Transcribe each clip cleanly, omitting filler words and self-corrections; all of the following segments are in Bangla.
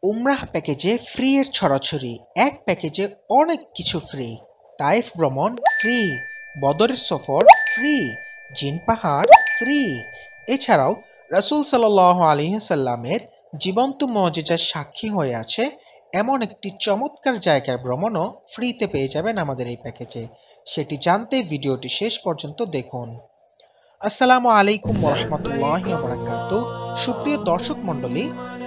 উমরাহ প্যাকেজে ফ্রি এর ছড়াছড়ি, এক প্যাকেজে অনেক কিছু ফ্রি। তাইফ ভ্রমণ ফ্রি, বদরের সফর ফ্রি, জিন পাহাড় ফ্রি। এছাড়াও রাসূল সাল্লাল্লাহু আলাইহি সাল্লামের জীবন্ত মুজিজার সাক্ষী হয়ে আছে এমন একটি চমৎকার জায়গার ভ্রমণও ফ্রিতে পেয়ে যাবেন আমাদের এই প্যাকেজে। সেটি জানতে ভিডিওটি শেষ পর্যন্ত দেখুন। আসসালামু আলাইকুম ওরহমতুল্লাহি ওয়াবারাকাতুহু। সুপ্রিয় দর্শক মণ্ডলী,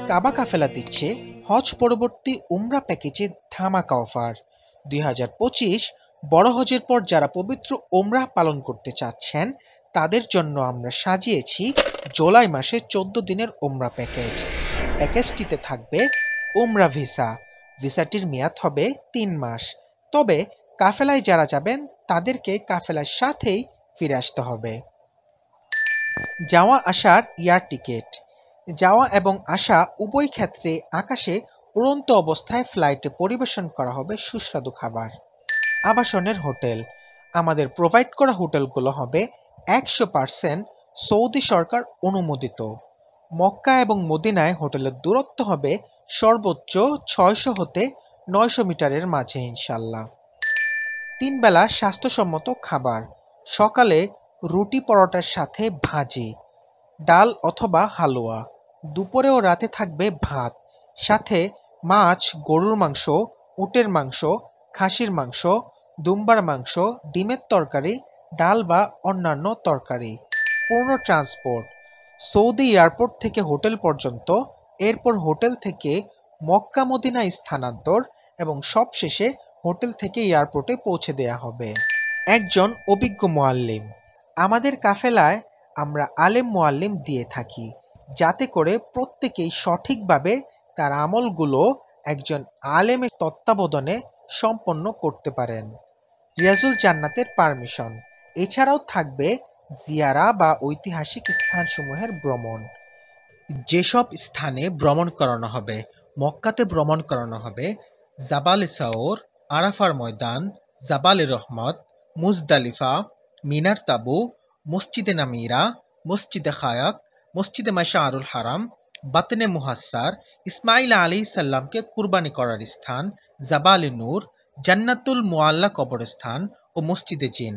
কাবা কাফেলা দিচ্ছে হজ পরবর্তী উমরা প্যাকেজে ধামাকা অফার। 2025 বড় হজের পর যারা পবিত্র উমরাহ পালন করতে চাচ্ছেন তাদের জন্য আমরা সাজিয়েছি জুলাই মাসে 14 দিনের উমরা প্যাকেজ। প্যাকেজটিতে থাকবে উমরা ভিসা। ভিসাটির মেয়াদ হবে 3 মাস। তবে কাফেলায় যারা যাবেন তাদেরকে কাফেলার সাথেই ফিরে আসতে হবে। যাওয়া আসার এয়ার টিকেট, যাওয়া এবং আসা উভয় ক্ষেত্রে আকাশে উড়ন্ত অবস্থায় ফ্লাইটে পরিবেশন করা হবে সুস্বাদু খাবার। আবাসনের হোটেল, আমাদের প্রোভাইড করা হোটেলগুলো হবে 100% সৌদি সরকার অনুমোদিত। মক্কা এবং মদিনায় হোটেলের দূরত্ব হবে সর্বোচ্চ 600 হতে 900 মিটারের মাঝে ইনশাল্লাহ। 3 বেলা স্বাস্থ্যসম্মত খাবার, সকালে রুটি পরোটার সাথে ভাজি, ডাল অথবা হালুয়া। দুপুরে ও রাতে থাকবে ভাত, সাথে মাছ, গরুর মাংস, উটের মাংস, খাসির মাংস, দুম্বার মাংস, ডিমের তরকারি, ডাল বা অন্যান্য তরকারি। পূর্ণ ট্রান্সপোর্ট, সৌদি এয়ারপোর্ট থেকে হোটেল পর্যন্ত, এরপর হোটেল থেকে মক্কা মদিনা স্থানান্তর এবং সবশেষে হোটেল থেকে এয়ারপোর্টে পৌঁছে দেয়া হবে। একজন অভিজ্ঞ মুআল্লিম, আমাদের কাফেলায় আমরা আলেম মুআল্লিম দিয়ে থাকি যাতে করে প্রত্যেকেই সঠিকভাবে তার আমলগুলো একজন আলেমের তত্ত্বাবধানে সম্পন্ন করতে পারেন। রিয়াজুল জান্নাতের পারমিশন, এছাড়াও থাকবে জিয়ারা বা ঐতিহাসিক স্থানসমূহের ভ্রমণ। যেসব স্থানে ভ্রমণ করানো হবে, মক্কাতে ভ্রমণ করানো হবে জাবালে সাওর, আরাফার ময়দান, জাবালে রহমত, মুজদালিফা, মিনার তাবু, মসজিদে নামিরা, মসজিদে খায়াক, মসজিদে মাশআরুল হারাম, বাতনে মুহাসার, ইসমাইল আলাইহিস সালামকে কুরবানি করার স্থান, জাবালে নূর, জান্নাতুল মুআল্লা কবরস্থান ও মসজিদে জিন।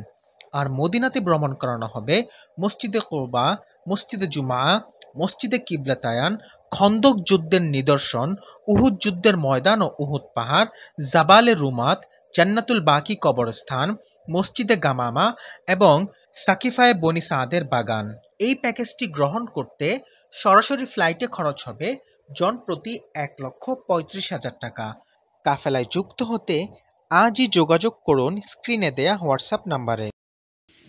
আর মদিনাতে ভ্রমণ করানো হবে মসজিদে কুবা, মসজিদে জুমা, মসজিদে কিবলাতায়ান, খন্দক যুদ্ধের নিদর্শন, উহুদ যুদ্ধের ময়দান ও উহুদ পাহাড়, জাবালে রুমাত, জান্নাতুল বাকি কবরস্থান, মসজিদে গামামা এবং সাকিফায়ে বনি সাদের বাগান। এই প্যাকেজটি গ্রহণ করতে সরাসরি ফ্লাইটে খরচ হবে জন প্রতি 1,35,000 টাকা। কাফেলায় যুক্ত হতে আজই যোগাযোগ করুন স্ক্রিনে দেয়া হোয়াটসঅ্যাপ নাম্বারে।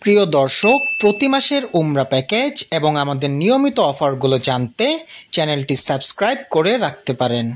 প্রিয় দর্শক, প্রতি মাসের উমরা প্যাকেজ এবং আমাদের নিয়মিত অফারগুলো জানতে চ্যানেলটি সাবস্ক্রাইব করে রাখতে পারেন।